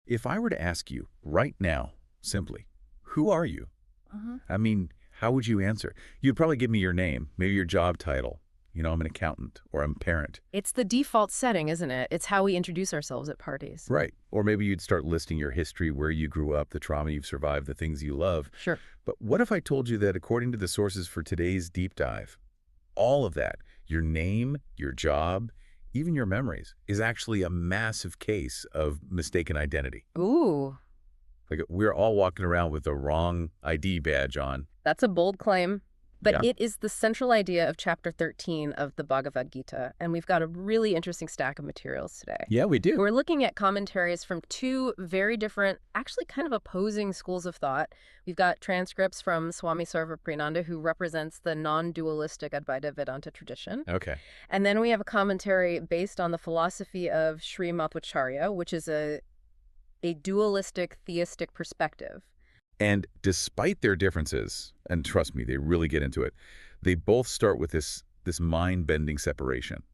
If I were to ask you right now, simply, who are you? I mean, how would you answer? You'd probably give me your name, maybe your job title. I'm an accountant or I'm a parent. It's the default setting, isn't it? It's how we introduce ourselves at parties. Right. Or maybe you'd start listing your history, where you grew up, the trauma you've survived, the things you love. Sure. But what if I told you that according to the sources for today's deep dive, all of that, your name, your job, even your memories, is actually a massive case of mistaken identity? Ooh. Like we're all walking around with the wrong ID badge on. That's a bold claim. But Yeah. it is the central idea of Chapter 13 of the Bhagavad Gita, and we've got a really interesting stack of materials today. Yeah, we do. We're looking at commentaries from two very different, actually kind of opposing schools of thought. We've got transcripts from Swami Sarvapriyananda, who represents the non-dualistic Advaita Vedanta tradition. Okay. And then we have a commentary based on the philosophy of Sri Madhvacharya, which is a dualistic theistic perspective. And despite their differences, and trust me, they really get into it, they both start with this mind-bending separation.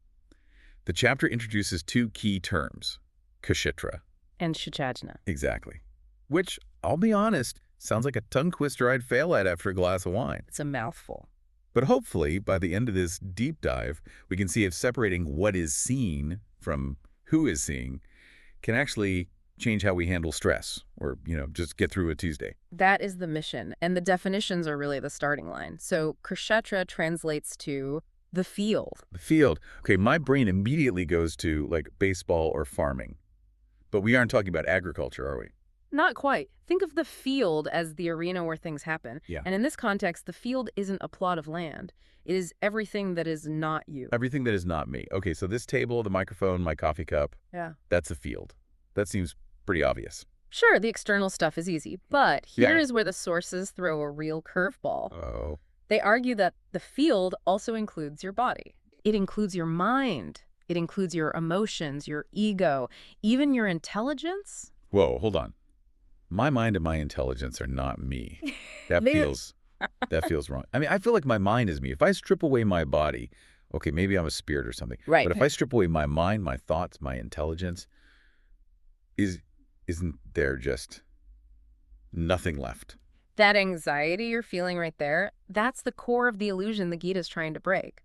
The chapter introduces two key terms, Kshetra. And Kshetrajna. Exactly. Which, I'll be honest, sounds like a tongue twister I'd fail at after a glass of wine. It's a mouthful. But hopefully, by the end of this deep dive, we can see if separating what is seen from who is seeing can actually change how we handle stress or, just get through a Tuesday. That is the mission, and the definitions are really the starting line. So Kshetra translates to the field. The field. Okay, my brain immediately goes to, like, baseball or farming. But we aren't talking about agriculture, are we? Not quite. Think of the field as the arena where things happen. Yeah. And in this context, the field isn't a plot of land. It is everything that is not you. Everything that is not me. Okay, so this table, the microphone, my coffee cup, Yeah. that's a field. That seems pretty obvious. Sure, the external stuff is easy, but here Yeah. is where the sources throw a real curveball. Oh. They argue that the field also includes your body. It includes your mind. It includes your emotions, your ego, even your intelligence. Whoa, hold on. My mind and my intelligence are not me. That They- feels wrong. I mean, I feel like my mind is me. If I strip away my body, okay, maybe I'm a spirit or something. Right. But if I strip away my mind, my thoughts, my intelligence, isn't there just nothing left? That anxiety you're feeling right there, that's the core of the illusion the Gita is trying to break.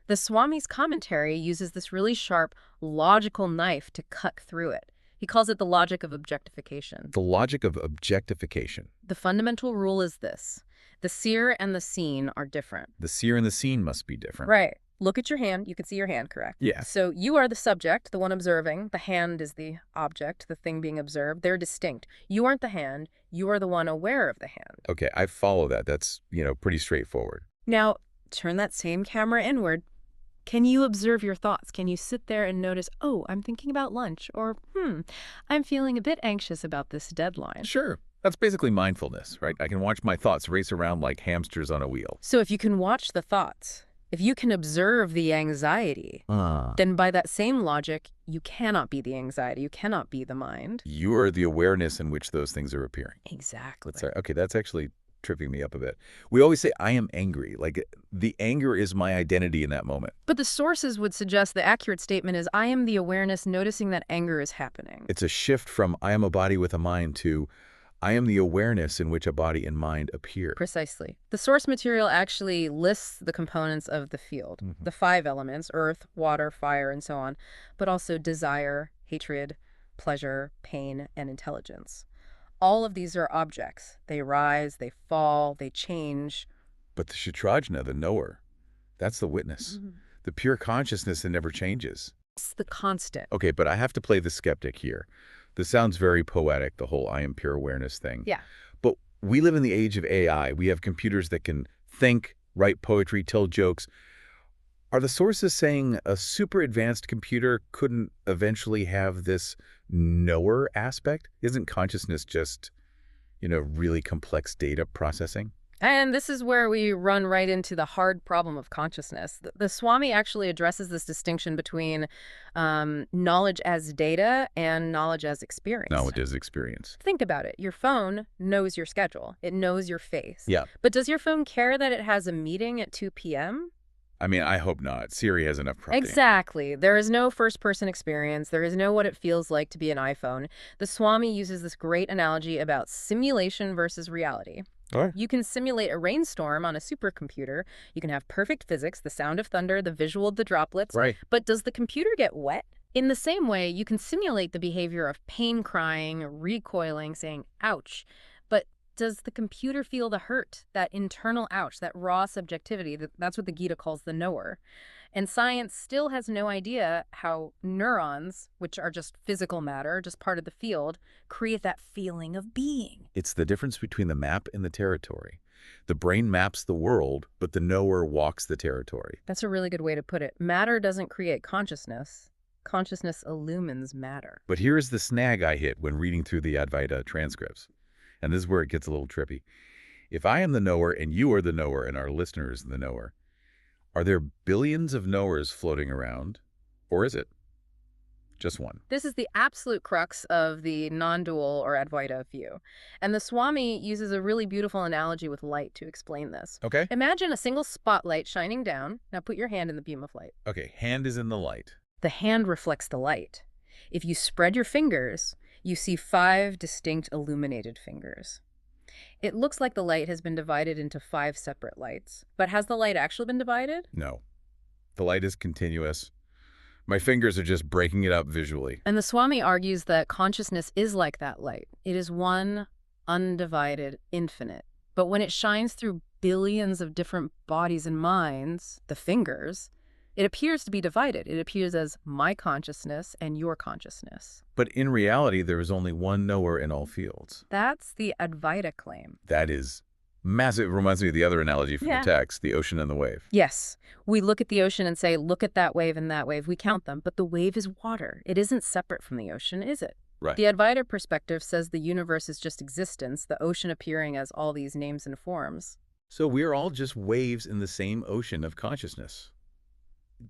The Swami's commentary uses this really sharp, logical knife to cut through it. He calls it the logic of objectification. The logic of objectification. The fundamental rule is this. The seer and the seen are different. The seer and the seen must be different. Right. Look at your hand. You can see your hand, correct? Yeah. So you are the subject, the one observing. The hand is the object, the thing being observed. They're distinct. You aren't the hand. You are the one aware of the hand. Okay, I follow that. That's, pretty straightforward. Now, turn that same camera inward. Can you observe your thoughts? Can you sit there and notice, oh, I'm thinking about lunch, or, I'm feeling a bit anxious about this deadline? Sure. That's basically mindfulness, right? I can watch my thoughts race around like hamsters on a wheel. So if you can watch the thoughts, if you can observe the anxiety, then by that same logic, you cannot be the anxiety. You cannot be the mind. You are the awareness in which those things are appearing. Exactly. Okay, that's actually tripping me up a bit. We always say, I am angry. Like, the anger is my identity in that moment. But the sources would suggest the accurate statement is, I am the awareness noticing that anger is happening. It's a shift from I am a body with a mind to I am the awareness in which a body and mind appear. Precisely. The source material actually lists the components of the field, the 5 elements, earth, water, fire, and so on, but also desire, hatred, pleasure, pain, and intelligence. All of these are objects. They rise, they fall, they change. But the Kshetrajna, the knower, that's the witness. The pure consciousness that never changes. It's the constant. Okay, but I have to play the skeptic here. This sounds very poetic, the whole I am pure awareness thing. Yeah. But we live in the age of AI. We have computers that can think, write poetry, tell jokes. Are the sources saying a super advanced computer couldn't eventually have this knower aspect? Isn't consciousness just, really complex data processing? And this is where we run right into the hard problem of consciousness. The Swami actually addresses this distinction between knowledge as data and knowledge as experience. Knowledge as experience. Think about it. Your phone knows your schedule. It knows your face. Yeah. But does your phone care that it has a meeting at 2 p.m.? I mean, I hope not. Siri has enough property. Exactly. There is no first-person experience. There is no what it feels like to be an iPhone. The Swami uses this great analogy about simulation versus reality. All right. You can simulate a rainstorm on a supercomputer. You can have perfect physics, the sound of thunder, the visual of the droplets. Right. But does the computer get wet? In the same way, you can simulate the behavior of pain crying, recoiling, saying, ouch. But does the computer feel the hurt, that internal ouch, that raw subjectivity? That's what the Gita calls the knower. And science still has no idea how neurons, which are just physical matter, just part of the field, create that feeling of being. It's the difference between the map and the territory. The brain maps the world, but the knower walks the territory. That's a really good way to put it. Matter doesn't create consciousness. Consciousness illumines matter. But here's the snag I hit when reading through the Dvaita transcripts. And this is where it gets a little trippy. If I am the knower and you are the knower and our listeners the knower, are there billions of knowers floating around, or is it just one? This is the absolute crux of the non-dual or Advaita view. And the Swami uses a really beautiful analogy with light to explain this. Okay. Imagine a single spotlight shining down. Now put your hand in the beam of light. Okay, hand is in the light. The hand reflects the light. If you spread your fingers, you see 5 distinct illuminated fingers. It looks like the light has been divided into 5 separate lights. But has the light actually been divided? No. The light is continuous. My fingers are just breaking it up visually. And the Swami argues that consciousness is like that light. It is one, undivided, infinite. But when it shines through billions of different bodies and minds, the fingers, it appears to be divided. It appears as my consciousness and your consciousness. But in reality, there is only one knower in all fields. That's the Advaita claim. That is massive. It reminds me of the other analogy from the text, the ocean and the wave. Yes. We look at the ocean and say, look at that wave and that wave. We count them, but the wave is water. It isn't separate from the ocean, is it? Right. The Advaita perspective says the universe is just existence, the ocean appearing as all these names and forms. So we're all just waves in the same ocean of consciousness.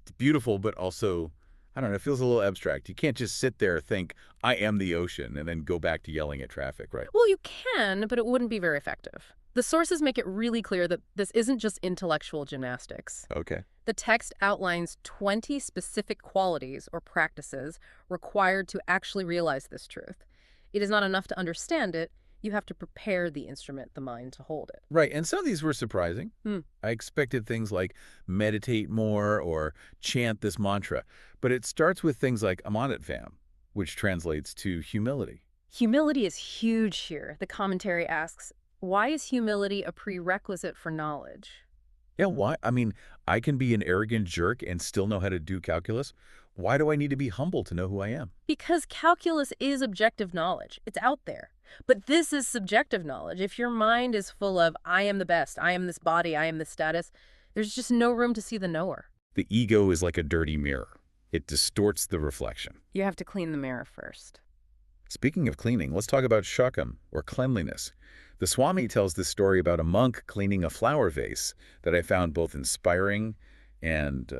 It's beautiful, but also, I don't know, it feels a little abstract. You can't just sit there and think, I am the ocean, and then go back to yelling at traffic, right? Well, you can, but it wouldn't be very effective. The sources make it really clear that this isn't just intellectual gymnastics. Okay. The text outlines 20 specific qualities or practices required to actually realize this truth. It is not enough to understand it. You have to prepare the instrument, the mind, to hold it. Right, and some of these were surprising. I expected things like meditate more or chant this mantra, but it starts with things like amanatvam, which translates to humility. Humility is huge here. The commentary asks, why is humility a prerequisite for knowledge? Yeah, why? I mean, I can be an arrogant jerk and still know how to do calculus. Why do I need to be humble to know who I am? Because calculus is objective knowledge. It's out there. But this is subjective knowledge. If your mind is full of, I am the best, I am this body, I am this status, there's just no room to see the knower. The ego is like a dirty mirror. It distorts the reflection. You have to clean the mirror first. Speaking of cleaning, let's talk about shakam, or cleanliness. The Swami tells this story about a monk cleaning a flower vase that I found both inspiring and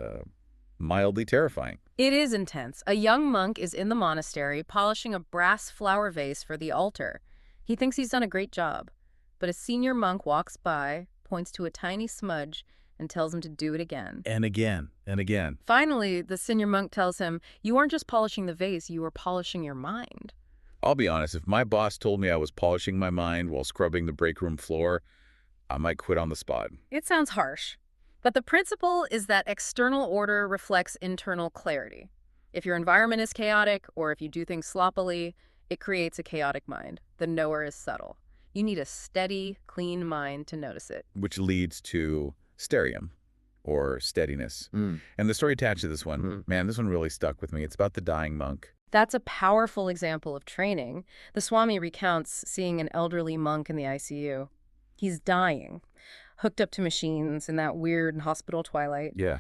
mildly terrifying. It is intense. A young monk is in the monastery polishing a brass flower vase for the altar. He thinks he's done a great job, but a senior monk walks by, points to a tiny smudge, and tells him to do it again. And again, and again. Finally, the senior monk tells him, you aren't just polishing the vase, you are polishing your mind. I'll be honest, if my boss told me I was polishing my mind while scrubbing the break room floor, I might quit on the spot. It sounds harsh. But the principle is that external order reflects internal clarity. If your environment is chaotic, or if you do things sloppily, it creates a chaotic mind. The knower is subtle. You need a steady, clean mind to notice it. Which leads to sterium, or steadiness. And the story attached to this one, man, this one really stuck with me. It's about the dying monk. That's a powerful example of training. The Swami recounts seeing an elderly monk in the ICU. He's dying, hooked up to machines in that weird hospital twilight. Yeah.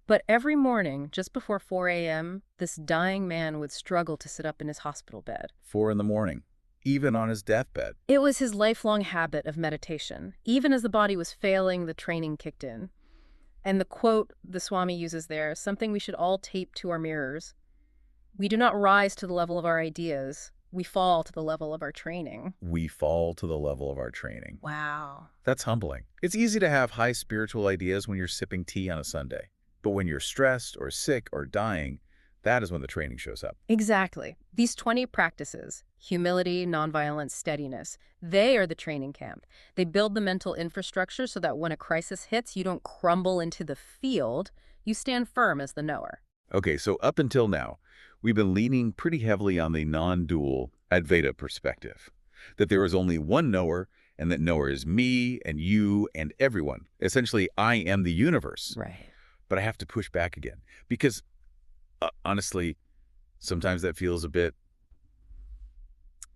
But every morning, just before 4 a.m., this dying man would struggle to sit up in his hospital bed. 4 in the morning, even on his deathbed. It was his lifelong habit of meditation. Even as the body was failing, the training kicked in. And the quote the Swami uses there is something we should all tape to our mirrors. We do not rise to the level of our ideas. We fall to the level of our training. We fall to the level of our training. Wow. That's humbling. It's easy to have high spiritual ideas when you're sipping tea on a Sunday. But when you're stressed or sick or dying, that is when the training shows up. Exactly. These 20 practices, humility, nonviolence, steadiness, they are the training camp. They build the mental infrastructure so that when a crisis hits, you don't crumble into the field, you stand firm as the knower. Okay, so up until now, we've been leaning pretty heavily on the non-dual Dvaita perspective, that there is only one knower, and that knower is me and you and everyone. Essentially, I am the universe. Right. But I have to push back again because, honestly, sometimes that feels a bit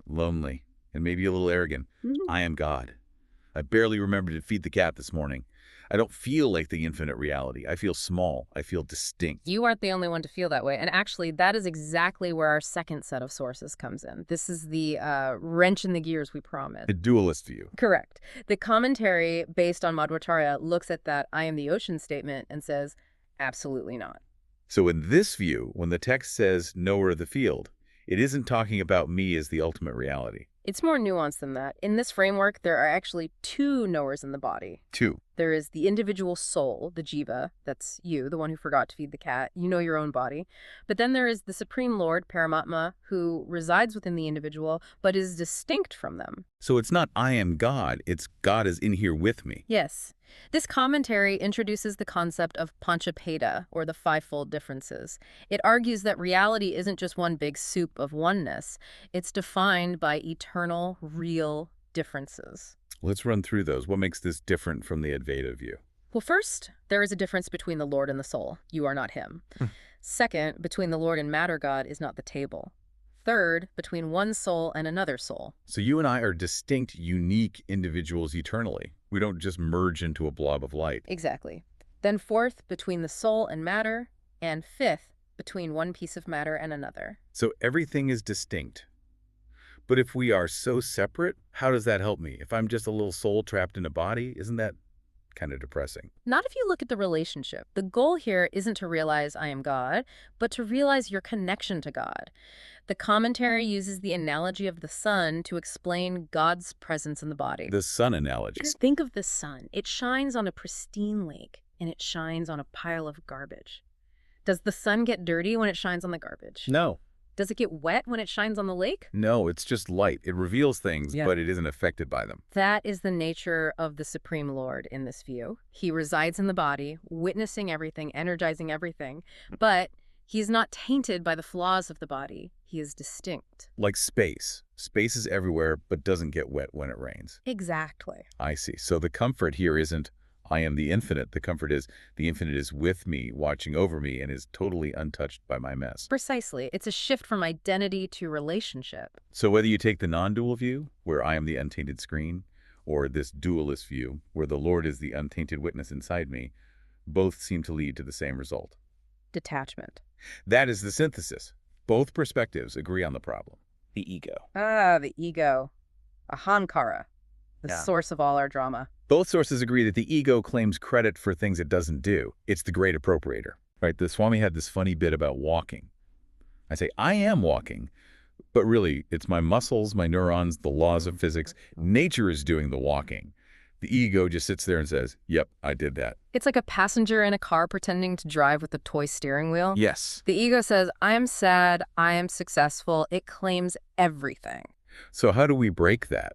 lonely and maybe a little arrogant. I am God. I barely remembered to feed the cat this morning. I don't feel like the infinite reality. I feel small. I feel distinct. You aren't the only one to feel that way. And actually, that is exactly where our second set of sources comes in. This is the wrench in the gears we promised. A dualist view. Correct. The commentary based on Madhvacharya looks at that I am the ocean statement and says, absolutely not. So in this view, when the text says knower of the field, it isn't talking about me as the ultimate reality. It's more nuanced than that. In this framework, there are actually two knowers in the body. Two. There is the individual soul, the jiva, that's you, the one who forgot to feed the cat. You know your own body. But then there is the Supreme Lord, Paramatma, who resides within the individual, but is distinct from them. So it's not I am God, it's God is in here with me. Yes. This commentary introduces the concept of panchapeda, or the fivefold differences. It argues that reality isn't just one big soup of oneness. It's defined by eternal, real differences. Let's run through those. What makes this different from the Advaita view? Well, first, there is a difference between the Lord and the soul. You are not him. Second, between the Lord and matter God is not the table. Third, between one soul and another soul. So you and I are distinct, unique individuals eternally. We don't just merge into a blob of light. Exactly. Then fourth, between the soul and matter. And fifth, between one piece of matter and another. So everything is distinct. But if we are so separate, how does that help me? If I'm just a little soul trapped in a body, isn't that kind of depressing? Not if you look at the relationship. The goal here isn't to realize I am God, but to realize your connection to God. The commentary uses the analogy of the sun to explain God's presence in the body. The sun analogy. Think of the sun. It shines on a pristine lake, and it shines on a pile of garbage. Does the sun get dirty when it shines on the garbage? No. Does it get wet when it shines on the lake? No, it's just light. It reveals things, but it isn't affected by them. That is the nature of the Supreme Lord in this view. He resides in the body, witnessing everything, energizing everything, but he's not tainted by the flaws of the body. He is distinct. Like space. Space is everywhere, but doesn't get wet when it rains. Exactly. I see. So the comfort here isn't, I am the infinite. The comfort is, the infinite is with me, watching over me, and is totally untouched by my mess. Precisely. It's a shift from identity to relationship. So whether you take the non-dual view, where I am the untainted screen, or this dualist view, where the Lord is the untainted witness inside me, both seem to lead to the same result. Detachment. That is the synthesis. Both perspectives agree on the problem. The ego. Ah, the ego. Ahankara. The source of all our drama. Both sources agree that the ego claims credit for things it doesn't do. It's the great appropriator. Right? The Swami had this funny bit about walking. I say, I am walking, but really, it's my muscles, my neurons, the laws of physics. Nature is doing the walking. The ego just sits there and says, yep, I did that. It's like a passenger in a car pretending to drive with a toy steering wheel. Yes. The ego says, I am sad, I am successful. It claims everything. So how do we break that?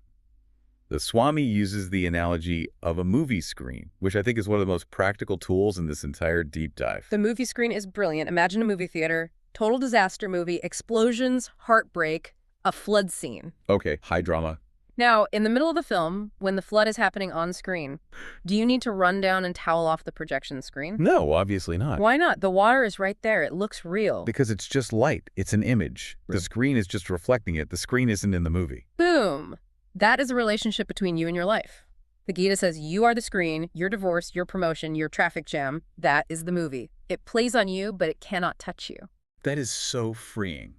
The Swami uses the analogy of a movie screen, which I think is one of the most practical tools in this entire deep dive. The movie screen is brilliant. Imagine a movie theater, total disaster movie, explosions, heartbreak, a flood scene. Okay, high drama. Now, in the middle of the film, when the flood is happening on screen, do you need to run down and towel off the projection screen? No, obviously not. Why not? The water is right there. It looks real. Because it's just light. It's an image. Right. The screen is just reflecting it. The screen isn't in the movie. Boom. That is a relationship between you and your life. The Gita says you are the screen, your divorce, your promotion, your traffic jam. That is the movie. It plays on you, but it cannot touch you. That is so freeing.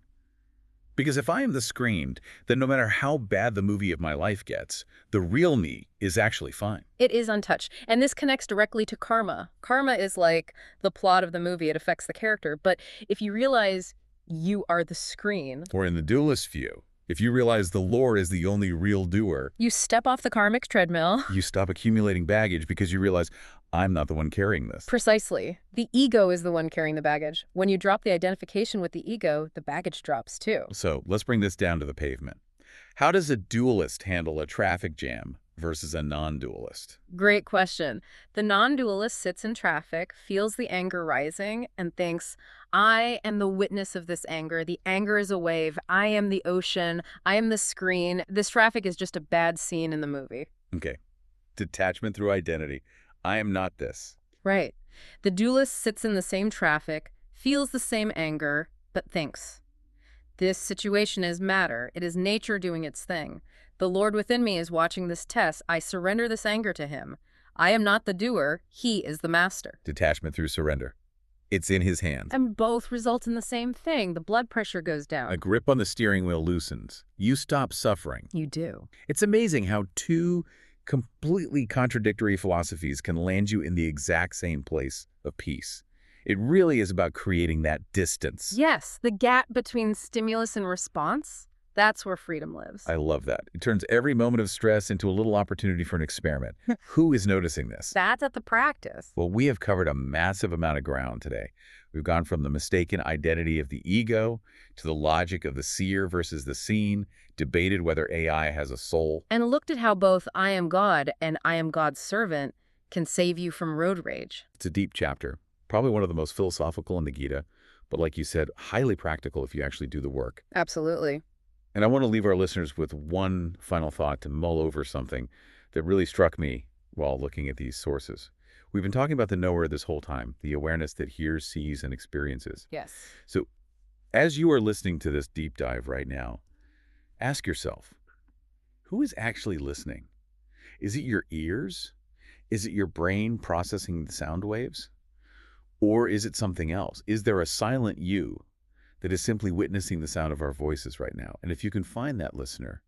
Because if I am the screen, then no matter how bad the movie of my life gets, the real me is actually fine. It is untouched. And this connects directly to karma. Karma is like the plot of the movie. It affects the character. But if you realize you are the screen. Or in the dualist view, If you realize the lore is the only real doer, You step off the karmic treadmill. you stop accumulating baggage because you realize, I'm not the one carrying this. Precisely. The ego is the one carrying the baggage. When you drop the identification with the ego, the baggage drops too. So let's bring this down to the pavement. How does a dualist handle a traffic jam versus a non-dualist? Great question. The non-dualist sits in traffic, feels the anger rising, and thinks, I am the witness of this anger. The anger is a wave. I am the ocean. I am the screen. This traffic is just a bad scene in the movie. Okay. Detachment through identity. I am not this. Right. The dualist sits in the same traffic, feels the same anger, but thinks, this situation is matter. It is nature doing its thing. The Lord within me is watching this test. I surrender this anger to him. I am not the doer. He is the master. Detachment through surrender. It's in his hands. And both result in the same thing. The blood pressure goes down. A grip on the steering wheel loosens. You stop suffering. You do. It's amazing how two completely contradictory philosophies can land you in the exact same place of peace. It really is about creating that distance. Yes, the gap between stimulus and response, that's where freedom lives. I love that. It turns every moment of stress into a little opportunity for an experiment. Who is noticing this? That's at the practice. Well, we have covered a massive amount of ground today. We've gone from the mistaken identity of the ego to the logic of the seer versus the seen, debated whether AI has a soul, And looked at how both I am God and I am God's servant can save you from road rage. It's a deep chapter, probably one of the most philosophical in the Gita, but like you said, highly practical if you actually do the work. Absolutely. And I want to leave our listeners with one final thought to mull over something that really struck me while looking at these sources. We've been talking about the knower this whole time, the awareness that hears, sees, and experiences. Yes. So as you are listening to this deep dive right now, ask yourself, who is actually listening? Is it your ears? Is it your brain processing the sound waves? Or is it something else? Is there a silent you that is simply witnessing the sound of our voices right now? And if you can find that listener,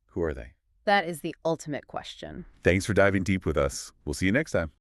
who are they? That is the ultimate question. Thanks for diving deep with us. We'll see you next time.